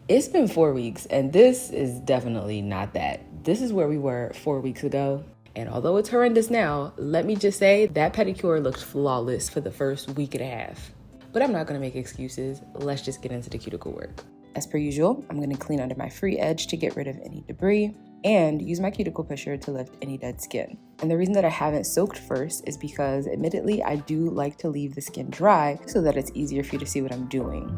It's been 4 weeks, and this is definitely not that. This is where we were 4 weeks ago. And although it's horrendous now, let me just say that pedicure looked flawless for the first week and a half. But I'm not gonna make excuses. Let's just get into the cuticle work. As per usual, I'm gonna clean under my free edge to get rid of any debris and use my cuticle pusher to lift any dead skin. And the reason that I haven't soaked first is because admittedly, I do like to leave the skin dry so that it's easier for you to see what I'm doing.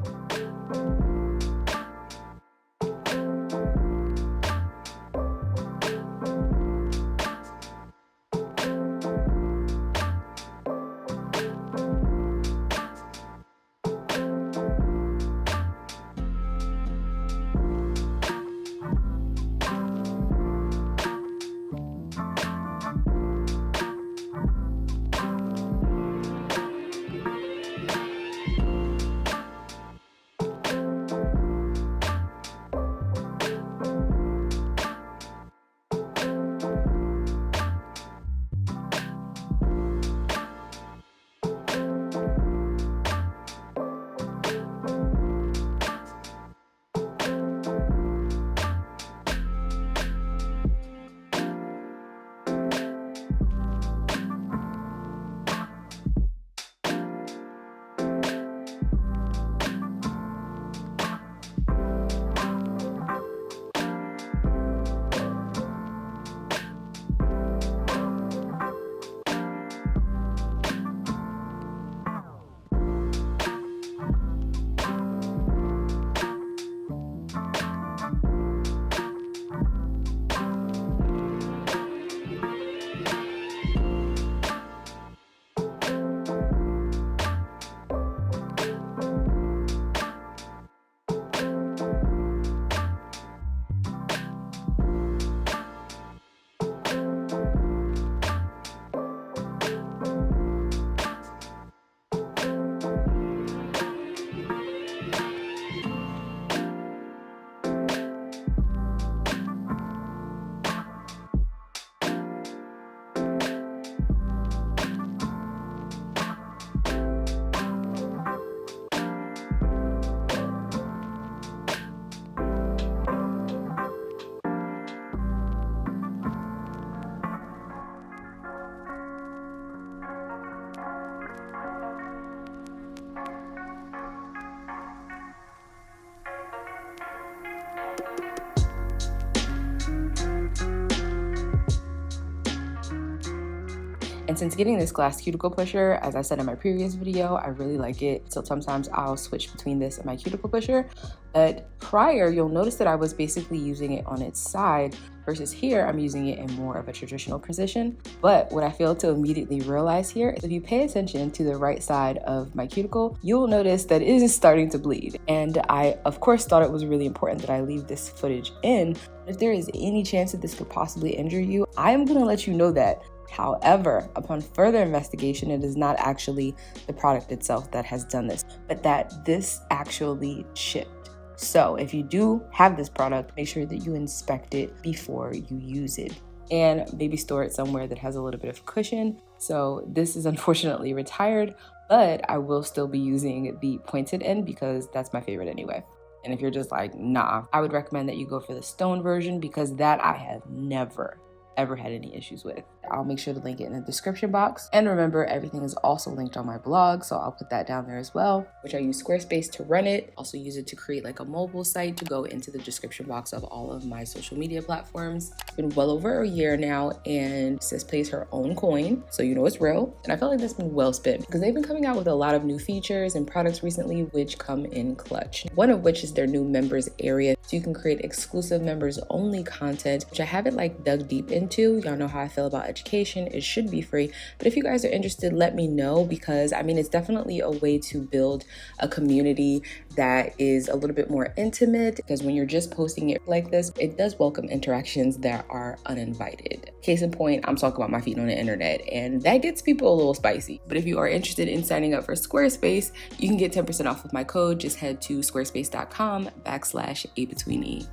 And since getting this glass cuticle pusher, as I said in my previous video, I really like it. So sometimes I'll switch between this and my cuticle pusher. But prior, you'll notice that I was basically using it on its side versus here, I'm using it in more of a traditional position. But what I failed to immediately realize here is if you pay attention to the right side of my cuticle, you'll notice that it is starting to bleed. And I, of course, thought it was really important that I leave this footage in. If there is any chance that this could possibly injure you, I am gonna let you know that. However, upon further investigation, it is not actually the product itself that has done this, but that this actually chipped. So if you do have this product, make sure that you inspect it before you use it and maybe store it somewhere that has a little bit of cushion. So this is unfortunately retired, but I will still be using the pointed end because that's my favorite anyway. And if you're just like, nah, I would recommend that you go for the stone version because that I have never ever had any issues with. I'll make sure to link it in the description box. And remember, everything is also linked on my blog, so I'll put that down there as well, which I use Squarespace to run it. Also use it to create like a mobile site to go into the description box of all of my social media platforms. It's been well over a year now, and Sis pays her own coin, so you know it's real. And I feel like that's been well spent because they've been coming out with a lot of new features and products recently, which come in clutch. One of which is their new members area. So you can create exclusive members only content, which I haven't like dug deep into. Y'all know how I feel about education. It should be free, but if you guys are interested, let me know, because I mean, it's definitely a way to build a community that is a little bit more intimate, because when you're just posting it like this, it does welcome interactions that are uninvited. Case in point, I'm talking about my feet on the internet, and that gets people a little spicy. But if you are interested in signing up for Squarespace, you can get 10% off with my code. Just head to squarespace.com/abetweene.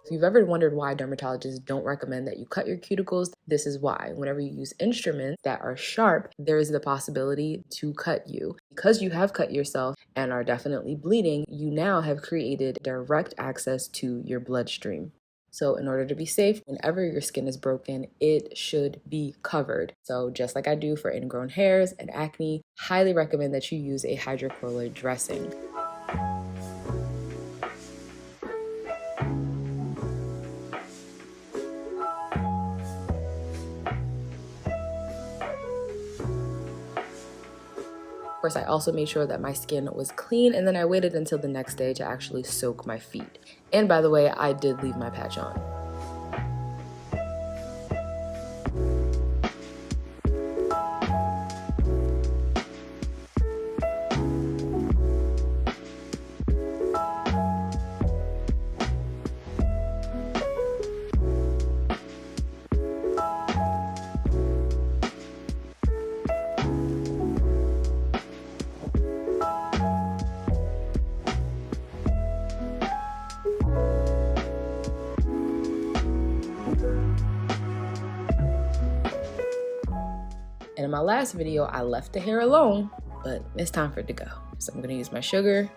If you've ever wondered why dermatologists don't recommend that you cut your cuticles, this is why. Whenever you use instruments that are sharp, there is the possibility to cut you. Because you have cut yourself and are definitely bleeding, you now have created direct access to your bloodstream. So in order to be safe, whenever your skin is broken, it should be covered. So just like I do for ingrown hairs and acne, highly recommend that you use a hydrocolloid dressing. Of course, I also made sure that my skin was clean, and then I waited until the next day to actually soak my feet. And by the way, I did leave my patch on. And in my last video, I left the hair alone, but it's time for it to go. So I'm gonna use my sugar.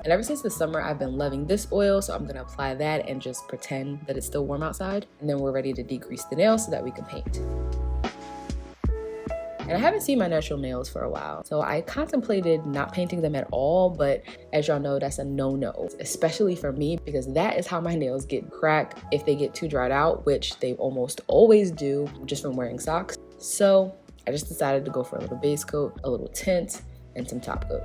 And ever since the summer, I've been loving this oil, so I'm gonna apply that and just pretend that it's still warm outside. And then we're ready to degrease the nails so that we can paint. And I haven't seen my natural nails for a while, so I contemplated not painting them at all, but as y'all know, that's a no-no, especially for me, because that is how my nails get cracked if they get too dried out, which they almost always do just from wearing socks. So I just decided to go for a little base coat, a little tint, and some top coat.